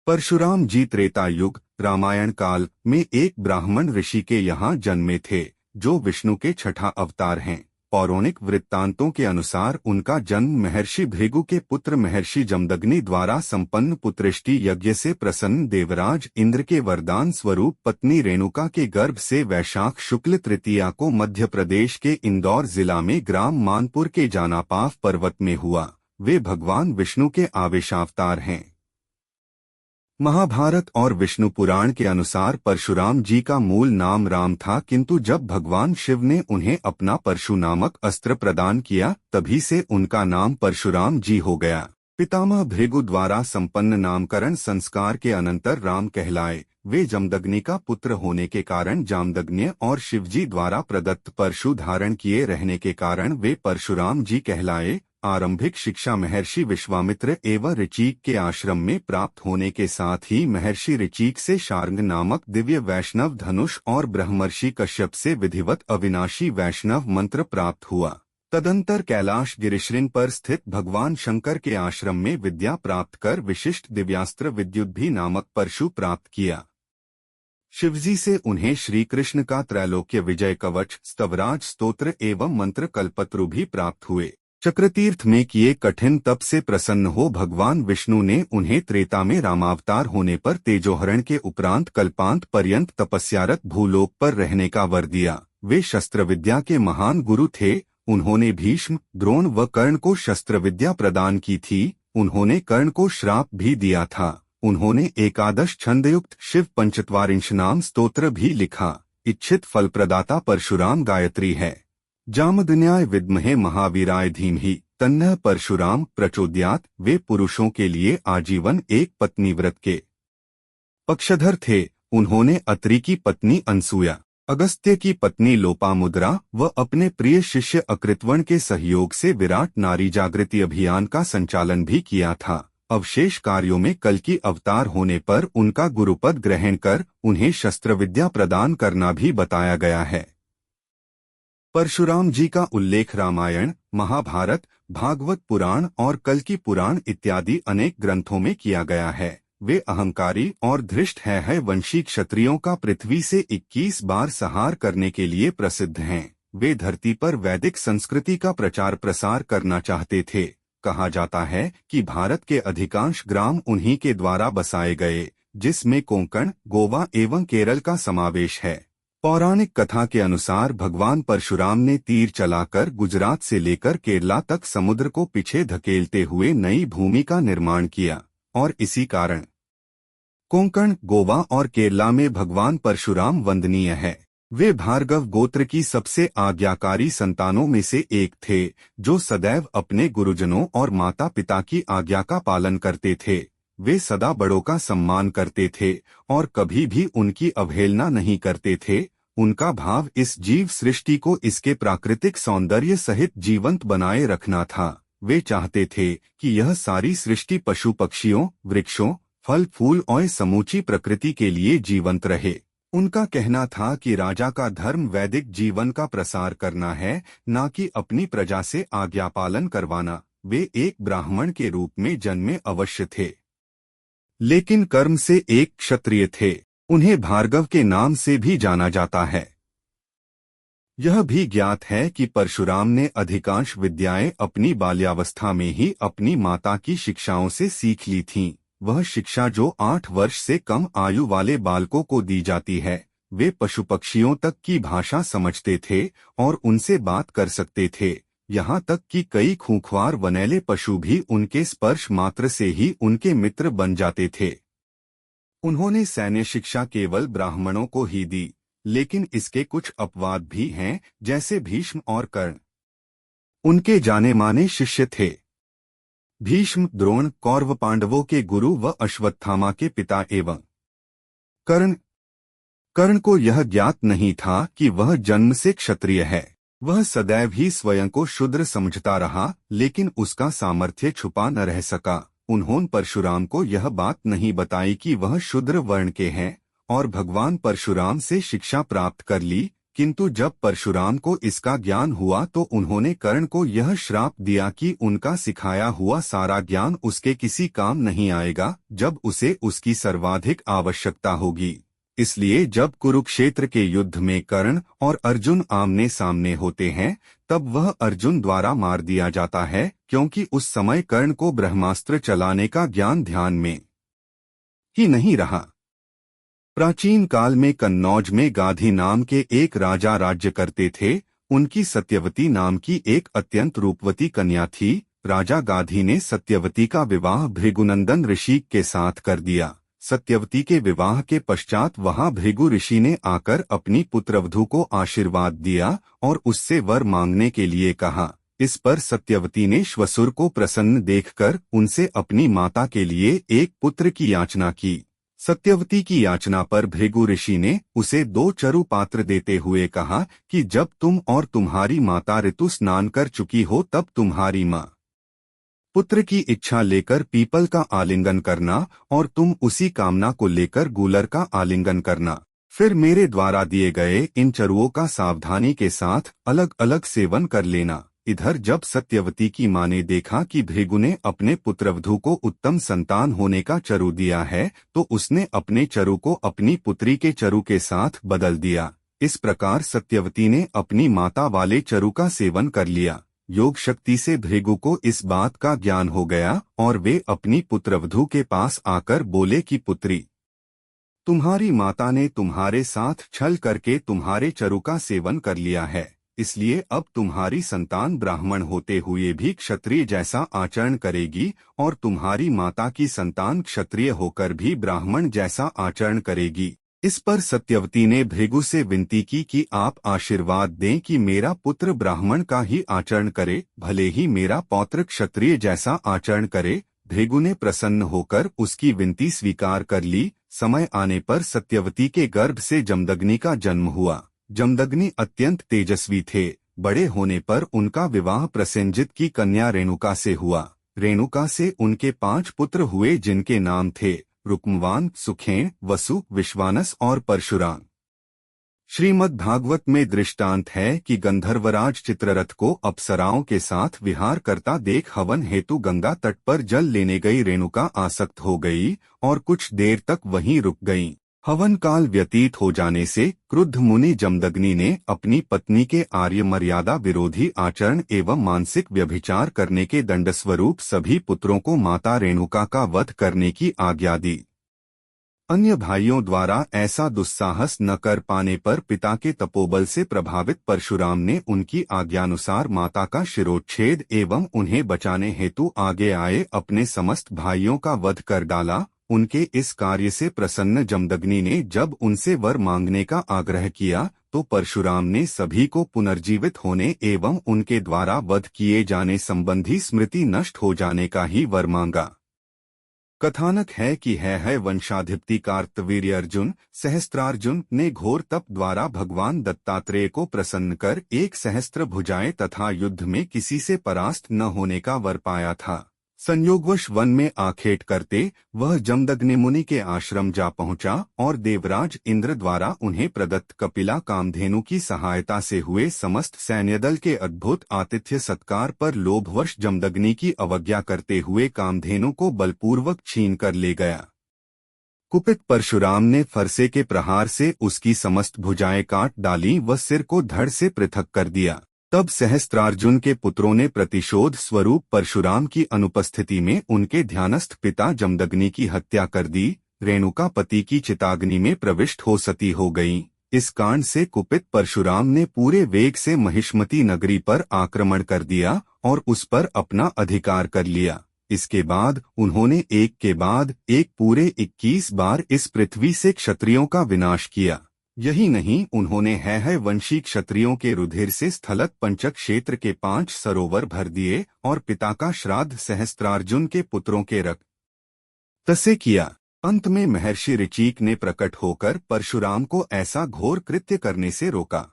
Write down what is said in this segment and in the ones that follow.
परशुराम जी त्रेता युग रामायण काल में एक ब्राह्मण ऋषि के यहाँ जन्मे थे, जो विष्णु के छठा अवतार हैं। पौराणिक वृत्तांतों के अनुसार उनका जन्म महर्षि भृगु के पुत्र महर्षि जमदग्नि द्वारा संपन्न पुत्रेष्टि यज्ञ से प्रसन्न देवराज इंद्र के वरदान स्वरूप पत्नी रेणुका के गर्भ से वैशाख शुक्ल तृतीया को मध्य प्रदेश के इंदौर जिला में ग्राम मानपुर के जानापाव पर्वत में हुआ। वे भगवान विष्णु के आवेशावतार हैं। महाभारत और विष्णु पुराण के अनुसार परशुराम जी का मूल नाम राम था, किंतु जब भगवान शिव ने उन्हें अपना परशु नामक अस्त्र प्रदान किया, तभी से उनका नाम परशुराम जी हो गया। पितामह भृगु द्वारा संपन्न नामकरण संस्कार के अनंतर राम कहलाए। वे जमदग्नि का पुत्र होने के कारण जामदग्न्य और शिवजी द्वारा प्रदत्त परशु धारण किए रहने के कारण वे परशुराम जी कहलाए। आरंभिक शिक्षा महर्षि विश्वामित्र एवं ऋचीक के आश्रम में प्राप्त होने के साथ ही महर्षि ऋचीक से शार्ंग नामक दिव्य वैष्णव धनुष और ब्रह्मर्षि कश्यप से विधिवत अविनाशी वैष्णव मंत्र प्राप्त हुआ। तदंतर कैलाश गिरिशृंग पर स्थित भगवान शंकर के आश्रम में विद्या प्राप्त कर विशिष्ट दिव्यास्त्र विद्युद्भी नामक परशु प्राप्त किया। शिवजी से उन्हें श्री कृष्ण का त्रैलोक्य विजय कवच, स्तवराज स्तोत्र एवं मंत्र कल्पत्रु भी प्राप्त हुए। चक्रतीर्थ में किए कठिन तप से प्रसन्न हो भगवान विष्णु ने उन्हें त्रेता में रामावतार होने पर तेजोहरण के उपरांत कल्पांत पर्यंत तपस्यारत भूलोक पर रहने का वर दिया। वे शस्त्र विद्या के महान गुरु थे। उन्होंने भीष्म, द्रोण व कर्ण को शस्त्र विद्या प्रदान की थी। उन्होंने कर्ण को श्राप भी दिया था। उन्होंने एकादश छंदयुक्त शिव पंचत्वारिंश नाम स्तोत्र भी लिखा। इच्छित फल प्रदाता परशुराम गायत्री है। जामदग्न्याय विद्महे महावीराय धीमहि तन्नः परशुराम प्रचोदयात्। वे पुरुषों के लिए आजीवन एक पत्नी व्रत के पक्षधर थे। उन्होंने अत्रि की पत्नी अनसूया, अगस्त्य की पत्नी लोपामुद्रा व अपने प्रिय शिष्य अकृतवर्ण के सहयोग से विराट नारी जागृति अभियान का संचालन भी किया था। अवशेष कार्यों में कल्कि अवतार होने पर उनका गुरुपद ग्रहण कर उन्हें शस्त्र विद्या प्रदान करना भी बताया गया है। परशुराम जी का उल्लेख रामायण, महाभारत, भागवत पुराण और कल्कि पुराण इत्यादि अनेक ग्रंथों में किया गया है। वे अहंकारी और धृष्ट है वंशी क्षत्रियों का पृथ्वी से 21 बार संहार करने के लिए प्रसिद्ध हैं। वे धरती पर वैदिक संस्कृति का प्रचार प्रसार करना चाहते थे। कहा जाता है कि भारत के अधिकांश ग्राम उन्हीं के द्वारा बसाए गए, जिसमें कोंकण, गोवा एवं केरल का समावेश है। पौराणिक कथा के अनुसार भगवान परशुराम ने तीर चलाकर गुजरात से लेकर केरला तक समुद्र को पीछे धकेलते हुए नई भूमि का निर्माण किया, और इसी कारण कोंकण, गोवा और केरला में भगवान परशुराम वंदनीय है। वे भार्गव गोत्र की सबसे आज्ञाकारी संतानों में से एक थे, जो सदैव अपने गुरुजनों और माता पिता की आज्ञा का पालन करते थे। वे सदा बड़ों का सम्मान करते थे और कभी भी उनकी अवहेलना नहीं करते थे। उनका भाव इस जीव सृष्टि को इसके प्राकृतिक सौंदर्य सहित जीवंत बनाए रखना था। वे चाहते थे कि यह सारी सृष्टि पशु पक्षियों, वृक्षों, फल फूल और समूची प्रकृति के लिए जीवंत रहे। उनका कहना था कि राजा का धर्म वैदिक जीवन का प्रसार करना है, न कि अपनी प्रजा से आज्ञा पालन करवाना। वे एक ब्राह्मण के रूप में जन्मे अवश्य थे, लेकिन कर्म से एक क्षत्रिय थे। उन्हें भार्गव के नाम से भी जाना जाता है। यह भी ज्ञात है कि परशुराम ने अधिकांश विद्याएं अपनी बाल्यावस्था में ही अपनी माता की शिक्षाओं से सीख ली थीं। वह शिक्षा जो 8 वर्ष से कम आयु वाले बालकों को दी जाती है। वे पशु पक्षियों तक की भाषा समझते थे और उनसे बात कर सकते थे। यहाँ तक कि कई खूंखार वनैले पशु भी उनके स्पर्श मात्र से ही उनके मित्र बन जाते थे। उन्होंने सैन्य शिक्षा केवल ब्राह्मणों को ही दी, लेकिन इसके कुछ अपवाद भी हैं, जैसे भीष्म और कर्ण उनके जाने माने शिष्य थे। भीष्म, द्रोण कौरव पांडवों के गुरु व अश्वत्थामा के पिता एवं कर्ण को यह ज्ञात नहीं था कि वह जन्म से क्षत्रिय है। वह सदैव ही स्वयं को शूद्र समझता रहा, लेकिन उसका सामर्थ्य छुपा न रह सका। उन्होंने परशुराम को यह बात नहीं बताई कि वह शूद्र वर्ण के हैं, और भगवान परशुराम से शिक्षा प्राप्त कर ली, किंतु जब परशुराम को इसका ज्ञान हुआ तो उन्होंने कर्ण को यह श्राप दिया कि उनका सिखाया हुआ सारा ज्ञान उसके किसी काम नहीं आएगा जब उसे उसकी सर्वाधिक आवश्यकता होगी। इसलिए जब कुरुक्षेत्र के युद्ध में कर्ण और अर्जुन आमने सामने होते हैं तब वह अर्जुन द्वारा मार दिया जाता है, क्योंकि उस समय कर्ण को ब्रह्मास्त्र चलाने का ज्ञान ध्यान में ही नहीं रहा। प्राचीन काल में कन्नौज में गाधी नाम के एक राजा राज्य करते थे। उनकी सत्यवती नाम की एक अत्यंत रूपवती कन्या थी। राजा गाधी ने सत्यवती का विवाह भृगुनंदन ऋषि के साथ कर दिया। सत्यवती के विवाह के पश्चात वहां भृगु ऋषि ने आकर अपनी पुत्रवधू को आशीर्वाद दिया और उससे वर मांगने के लिए कहा। इस पर सत्यवती ने श्वसुर को प्रसन्न देखकर उनसे अपनी माता के लिए एक पुत्र की याचना की। सत्यवती की याचना पर भृगु ऋषि ने उसे 2 चरु पात्र देते हुए कहा कि जब तुम और तुम्हारी माता ऋतु स्नान कर चुकी हो तब तुम्हारी माँ पुत्र की इच्छा लेकर पीपल का आलिंगन करना और तुम उसी कामना को लेकर गूलर का आलिंगन करना। फिर मेरे द्वारा दिए गए इन चरुओं का सावधानी के साथ अलग अलग सेवन कर लेना। इधर जब सत्यवती की मां ने देखा कि भृगु ने अपने पुत्रवधू को उत्तम संतान होने का चरु दिया है तो उसने अपने चरु को अपनी पुत्री के चरु के साथ बदल दिया। इस प्रकार सत्यवती ने अपनी माता वाले चरु का सेवन कर लिया। योग शक्ति से भृगु को इस बात का ज्ञान हो गया और वे अपनी पुत्रवधू के पास आकर बोले कि पुत्री, तुम्हारी माता ने तुम्हारे साथ छल करके तुम्हारे चरु का सेवन कर लिया है, इसलिए अब तुम्हारी संतान ब्राह्मण होते हुए भी क्षत्रिय जैसा आचरण करेगी और तुम्हारी माता की संतान क्षत्रिय होकर भी ब्राह्मण जैसा आचरण करेगी। इस पर सत्यवती ने भृगु से विनती की कि आप आशीर्वाद दें कि मेरा पुत्र ब्राह्मण का ही आचरण करे, भले ही मेरा पौत्र क्षत्रिय जैसा आचरण करे। भृगु ने प्रसन्न होकर उसकी विनती स्वीकार कर ली। समय आने पर सत्यवती के गर्भ से जमदग्नि का जन्म हुआ। जमदग्नि अत्यंत तेजस्वी थे। बड़े होने पर उनका विवाह प्रसेनजित की कन्या रेणुका से हुआ। रेणुका से उनके 5 पुत्र हुए जिनके नाम थे रुक्मवान, सुखेन, वसु, विश्वानस और परशुराम। श्रीमद् भागवत में दृष्टांत है कि गंधर्वराज चित्ररथ को अप्सराओं के साथ विहार करता देख हवन हेतु गंगा तट पर जल लेने गई रेणुका आसक्त हो गई और कुछ देर तक वहीं रुक गईं। हवन काल व्यतीत हो जाने से क्रुद्ध मुनि जमदग्नि ने अपनी पत्नी के आर्य मर्यादा विरोधी आचरण एवं मानसिक व्यभिचार करने के दंडस्वरूप सभी पुत्रों को माता रेणुका का वध करने की आज्ञा दी। अन्य भाइयों द्वारा ऐसा दुस्साहस न कर पाने पर पिता के तपोबल से प्रभावित परशुराम ने उनकी आज्ञानुसार माता का शिरोच्छेद एवं उन्हें बचाने हेतु आगे आए अपने समस्त भाइयों का वध कर डाला। उनके इस कार्य से प्रसन्न जमदग्नि ने जब उनसे वर मांगने का आग्रह किया तो परशुराम ने सभी को पुनर्जीवित होने एवं उनके द्वारा वध किए जाने संबंधी स्मृति नष्ट हो जाने का ही वर मांगा। कथानक है कि है वंशाधिपति कार्तवीर्य अर्जुन सहस्त्रार्जुन ने घोर तप द्वारा भगवान दत्तात्रेय को प्रसन्न कर 1 सहस्त्र भुजाएं तथा युद्ध में किसी से परास्त न होने का वर पाया था। संयोगवश वन में आखेट करते वह जमदग्नि मुनि के आश्रम जा पहुंचा और देवराज इंद्र द्वारा उन्हें प्रदत्त कपिला कामधेनु की सहायता से हुए समस्त सैन्यदल के अद्भुत आतिथ्य सत्कार पर लोभवश जमदग्नि की अवज्ञा करते हुए कामधेनु को बलपूर्वक छीन कर ले गया। कुपित परशुराम ने फरसे के प्रहार से उसकी समस्त भुजाएं काट डाली व सिर को धड़ से पृथक कर दिया। तब सहस्त्रार्जुन के पुत्रों ने प्रतिशोध स्वरूप परशुराम की अनुपस्थिति में उनके ध्यानस्थ पिता जमदग्नि की हत्या कर दी। रेणुका पति की चिताग्नि में प्रविष्ट हो सती हो गईं। इस कांड से कुपित परशुराम ने पूरे वेग से महिष्मती नगरी पर आक्रमण कर दिया और उस पर अपना अधिकार कर लिया। इसके बाद उन्होंने एक के बाद एक पूरे 21 बार इस पृथ्वी से क्षत्रियों का विनाश किया। यही नहीं, उन्होंने है वंशी क्षत्रियों के रुधिर से स्थलत पंचक क्षेत्र के 5 सरोवर भर दिए और पिता का श्राद्ध सहस्त्रार्जुन के पुत्रों के रक्त से किया। अंत में महर्षि ऋचिक ने प्रकट होकर परशुराम को ऐसा घोर कृत्य करने से रोका।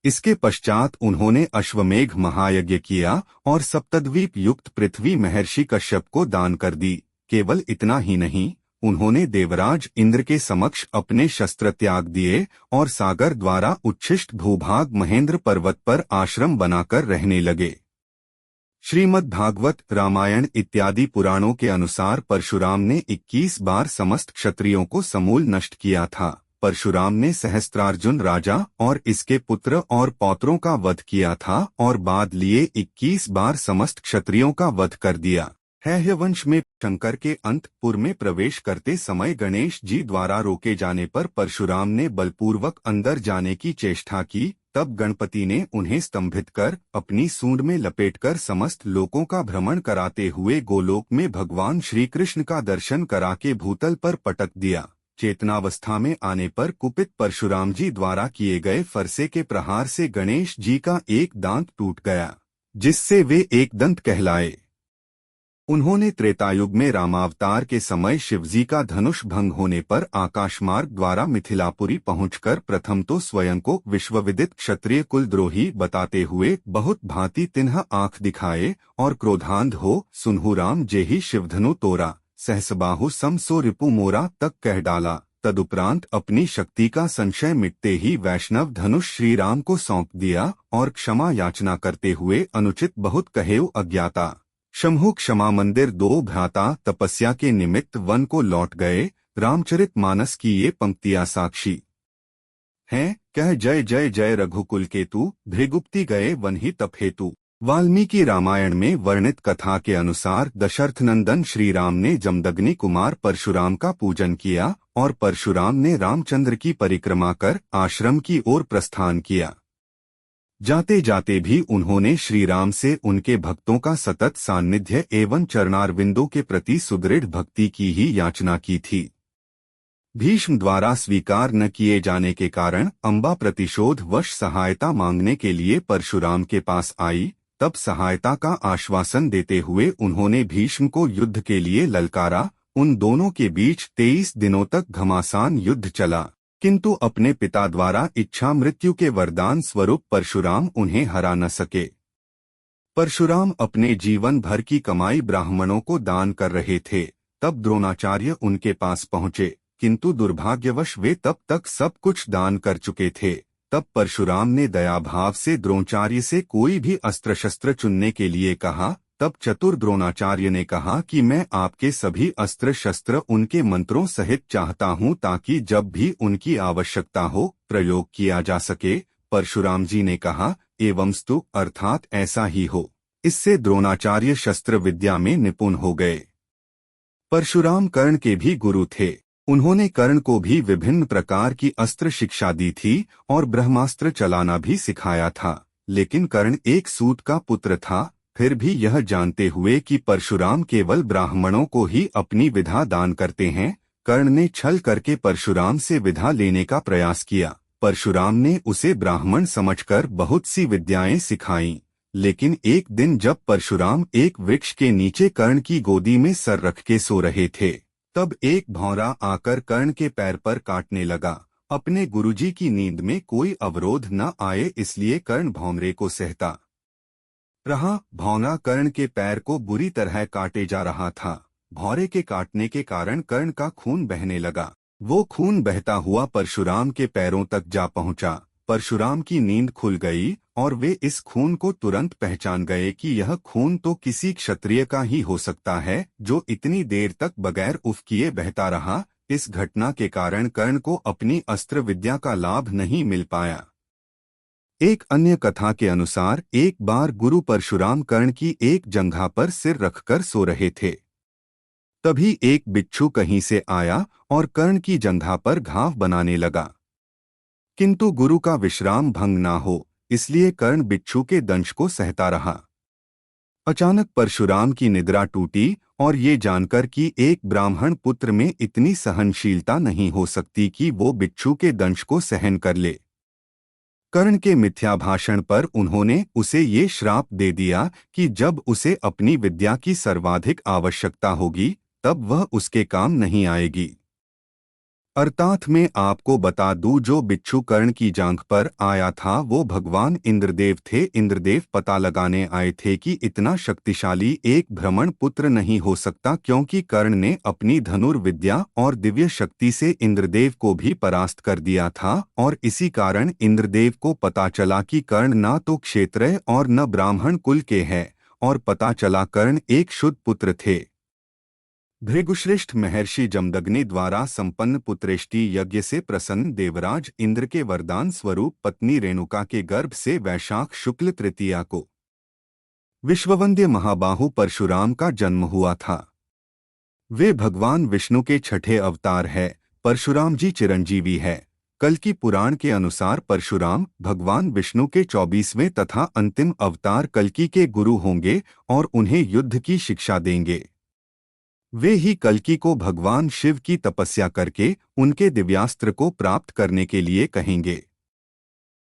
इसके पश्चात उन्होंने अश्वमेघ महायज्ञ किया और सप्तद्वीप युक्त पृथ्वी महर्षि कश्यप को दान कर दी। केवल इतना ही नहीं, उन्होंने देवराज इंद्र के समक्ष अपने शस्त्र त्याग दिए और सागर द्वारा उच्छिष्ट भूभाग महेंद्र पर्वत पर आश्रम बनाकर रहने लगे। श्रीमद् भागवत, रामायण इत्यादि पुराणों के अनुसार परशुराम ने 21 बार समस्त क्षत्रियों को समूल नष्ट किया था। परशुराम ने सहस्त्रार्जुन राजा और इसके पुत्र और पौत्रों का वध किया था और बाद लिए 21 बार समस्त क्षत्रियों का वध कर दिया है। हयवंश में शंकर के अंतपुर में प्रवेश करते समय गणेश जी द्वारा रोके जाने पर परशुराम ने बलपूर्वक अंदर जाने की चेष्टा की। तब गणपति ने उन्हें स्तंभित कर अपनी सूंड में लपेटकर समस्त लोकों का भ्रमण कराते हुए गोलोक में भगवान श्री कृष्ण का दर्शन करा के भूतल पर पटक दिया। चेतनावस्था में आने पर कुपित परशुराम जी द्वारा किए गए फरसे के प्रहार से गणेश जी का एक दांत टूट गया, जिससे वे एक दंत कहलाए। उन्होंने त्रेतायुग में रामावतार के समय शिवजी का धनुष भंग होने पर आकाशमार्ग द्वारा मिथिलापुरी पहुंचकर प्रथम तो स्वयं को विश्वविदित क्षत्रिय कुलद्रोही बताते हुए बहुत भांति तिन्ह आंख दिखाए और क्रोधांध हो सुनहु राम जेहि शिवधनु तोरा, सहसबाहु सम सो रिपु मोरा तक कह डाला। तदुपरांत अपनी शक्ति का संशय मिटते ही वैष्णव धनुष श्री राम को सौंप दिया और क्षमा याचना करते हुए अनुचित बहुत कहेउ अज्ञाता शंभु क्षमा मंदिर। 2 भ्राता तपस्या के निमित्त वन को लौट गए। रामचरित मानस की ये पंक्तियां साक्षी हैं। कह जय जय जय रघुकुल केतु, भृगुप्ति गए वन ही तप हेतु। वाल्मीकि रामायण में वर्णित कथा के अनुसार दशरथनंदन श्री राम ने जमदग्नि कुमार परशुराम का पूजन किया और परशुराम ने रामचंद्र की परिक्रमा कर आश्रम की ओर प्रस्थान किया। जाते जाते भी उन्होंने श्री राम से उनके भक्तों का सतत सान्निध्य एवं चरणारविंदों के प्रति सुदृढ़ भक्ति की ही याचना की थी। भीष्म द्वारा स्वीकार न किए जाने के कारण अम्बा प्रतिशोध वश सहायता मांगने के लिए परशुराम के पास आई। तब सहायता का आश्वासन देते हुए उन्होंने भीष्म को युद्ध के लिए ललकारा। उन दोनों के बीच 23 दिनों तक घमासान युद्ध चला, किंतु अपने पिता द्वारा इच्छा मृत्यु के वरदान स्वरूप परशुराम उन्हें हरा न सके। परशुराम अपने जीवन भर की कमाई ब्राह्मणों को दान कर रहे थे। तब द्रोणाचार्य उनके पास पहुंचे, किंतु दुर्भाग्यवश वे तब तक सब कुछ दान कर चुके थे। तब परशुराम ने दयाभाव से द्रोणाचार्य से कोई भी अस्त्र शस्त्र चुनने के लिए कहा। तब चतुर द्रोणाचार्य ने कहा कि मैं आपके सभी अस्त्र शस्त्र उनके मंत्रों सहित चाहता हूं, ताकि जब भी उनकी आवश्यकता हो प्रयोग किया जा सके। परशुराम जी ने कहा, एवंस्तु, अर्थात ऐसा ही हो। इससे द्रोणाचार्य शस्त्र विद्या में निपुण हो गए। परशुराम कर्ण के भी गुरु थे। उन्होंने कर्ण को भी विभिन्न प्रकार की अस्त्र शिक्षा दी थी और ब्रह्मास्त्र चलाना भी सिखाया था। लेकिन कर्ण एक सूत का पुत्र था। फिर भी यह जानते हुए कि परशुराम केवल ब्राह्मणों को ही अपनी विधा दान करते हैं, कर्ण ने छल करके परशुराम से विधा लेने का प्रयास किया। परशुराम ने उसे ब्राह्मण समझकर बहुत सी विद्याएं सिखाईं। लेकिन एक दिन जब परशुराम एक वृक्ष के नीचे कर्ण की गोदी में सर रख के सो रहे थे, तब एक भौंरा आकर कर्ण के पैर पर काटने लगा। अपने गुरुजी की नींद में कोई अवरोध न आए, इसलिए कर्ण भौंरे को सहता रहा। भौंरा कर्ण के पैर को बुरी तरह काटे जा रहा था। भौरे के काटने के कारण कर्ण का खून बहने लगा। वो खून बहता हुआ परशुराम के पैरों तक जा पहुंचा। परशुराम की नींद खुल गई और वे इस खून को तुरंत पहचान गए कि यह खून तो किसी क्षत्रिय का ही हो सकता है, जो इतनी देर तक बगैर उफ किए बहता रहा। इस घटना के कारण कर्ण को अपनी अस्त्र विद्या का लाभ नहीं मिल पाया। एक अन्य कथा के अनुसार एक बार गुरु परशुराम कर्ण की एक जंघा पर सिर रखकर सो रहे थे। तभी एक बिच्छू कहीं से आया और कर्ण की जंघा पर घाव बनाने लगा, किंतु गुरु का विश्राम भंग ना हो, इसलिए कर्ण बिच्छू के दंश को सहता रहा। अचानक परशुराम की निद्रा टूटी और ये जानकर कि एक ब्राह्मण पुत्र में इतनी सहनशीलता नहीं हो सकती कि वो बिच्छू के दंश को सहन कर ले। कर्ण के मिथ्या भाषण पर उन्होंने उसे ये श्राप दे दिया कि जब उसे अपनी विद्या की सर्वाधिक आवश्यकता होगी, तब वह उसके काम नहीं आएगी। अर्थात मैं आपको बता दूं, जो बिच्छू कर्ण की जांघ पर आया था वो भगवान इंद्रदेव थे। इंद्रदेव पता लगाने आए थे कि इतना शक्तिशाली एक ब्राह्मण पुत्र नहीं हो सकता, क्योंकि कर्ण ने अपनी धनुर्विद्या और दिव्य शक्ति से इंद्रदेव को भी परास्त कर दिया था। और इसी कारण इंद्रदेव को पता चला कि कर्ण ना तो क्षत्रिय और न ब्राह्मण कुल के हैं, और पता चला कर्ण एक शुद्ध पुत्र थे। भृगुश्रेष्ठ महर्षि जमदग्नि द्वारा संपन्न पुत्रेष्टि यज्ञ से प्रसन्न देवराज इंद्र के वरदान स्वरूप पत्नी रेणुका के गर्भ से वैशाख शुक्ल तृतीया को विश्ववंद्य महाबाहु परशुराम का जन्म हुआ था। वे भगवान विष्णु के छठे अवतार है। परशुराम जी चिरंजीवी है। कल्कि पुराण के अनुसार परशुराम भगवान विष्णु के 24वें तथा अंतिम अवतार कल्कि के गुरु होंगे और उन्हें युद्ध की शिक्षा देंगे। वे ही कल्कि को भगवान शिव की तपस्या करके उनके दिव्यास्त्र को प्राप्त करने के लिए कहेंगे।